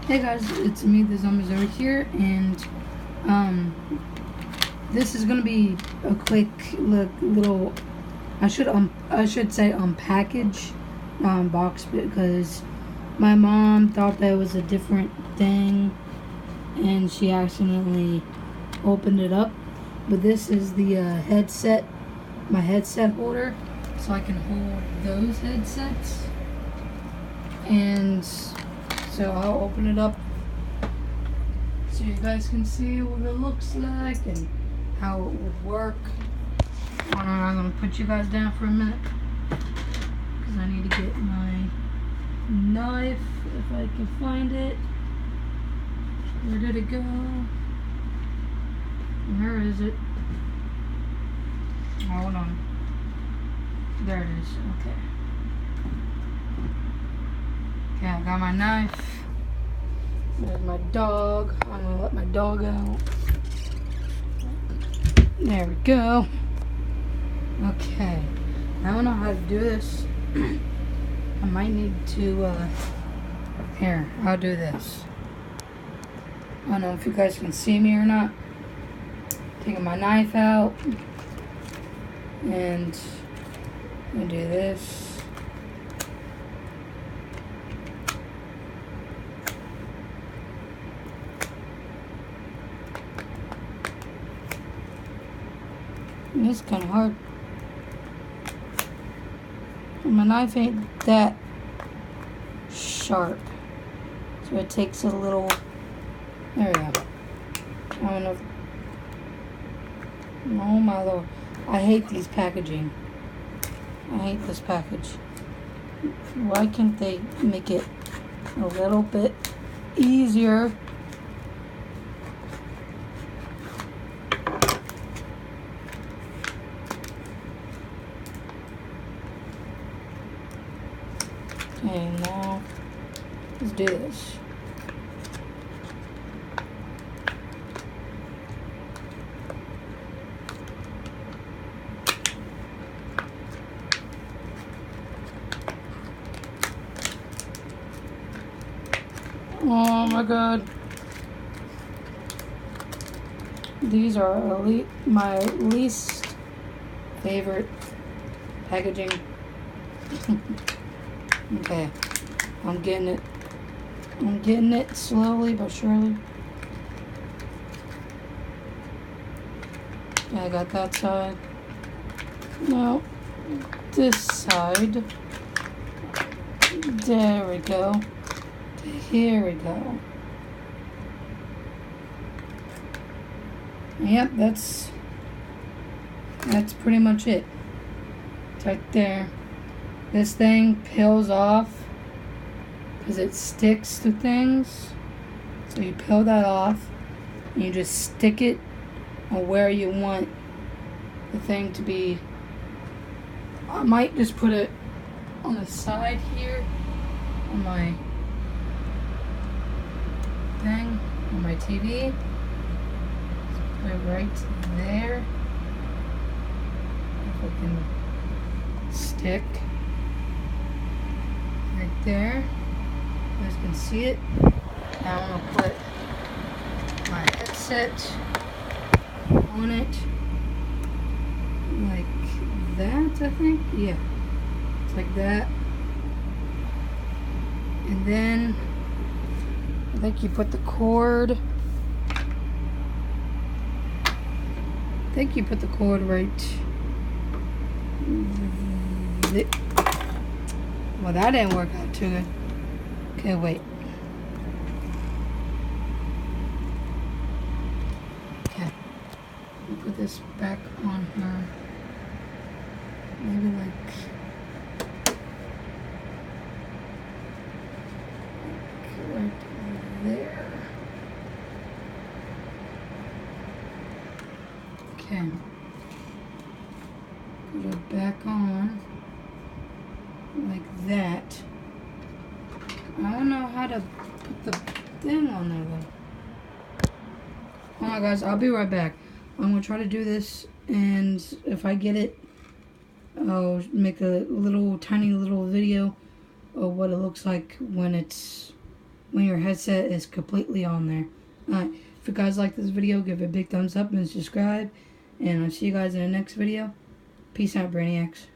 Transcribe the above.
Hey guys, it's me, the Zombies over here, and this is gonna be a quick little. I should say unpackage box, because my mom thought that was a different thing, and she accidentally opened it up. But this is the headset, my headset holder, so I can hold those headsets, and so I'll open it up so you guys can see what it looks like and how it would work. I'm going to put you guys down for a minute because I need to get my knife, if I can find it. Where did it go? Where is it? Hold on. There it is. Okay. Okay, I got my knife. There's my dog. I'm gonna let my dog out. There we go. Okay. I don't know how to do this. I might need to, here, I'll do this. I don't know if you guys can see me or not. Taking my knife out. And I'm gonna do this. It's kind of hard. My knife ain't that sharp, so it takes a little. There we go. I don't know. Oh my lord! I hate these packaging. I hate this package. Why can't they make it a little bit easier? Okay, now let's do this. Oh my god. These are my least favorite packaging. Okay, I'm getting it. I'm getting it slowly but surely. Okay, I got that side. Now, this side. There we go. Here we go. Yep, that's pretty much it. It's right there. This thing peels off because it sticks to things. So you peel that off and you just stick it on where you want the thing to be. I might just put it on the side here on my thing, on my TV. Put it right there. If I can stick. Right there. You guys can see it. Now I'm going to put my headset on it. Like that, I think. Yeah. It's like that. And then I think you put the cord. I think you put the cord right. Well, that didn't work out too good. Okay, wait. Okay. We'll put this back on her. Maybe like right there. Okay. Put it back on. Like that. I don't know how to put the thing on there though. Hold on guys, I'll be right back. I'm gonna try to do this, and if I get it, I'll make a tiny little video of what it looks like when it's when your headset is completely on there. Alright, if you guys like this video, give it a big thumbs up and subscribe. And I'll see you guys in the next video. Peace out, Brainiacs.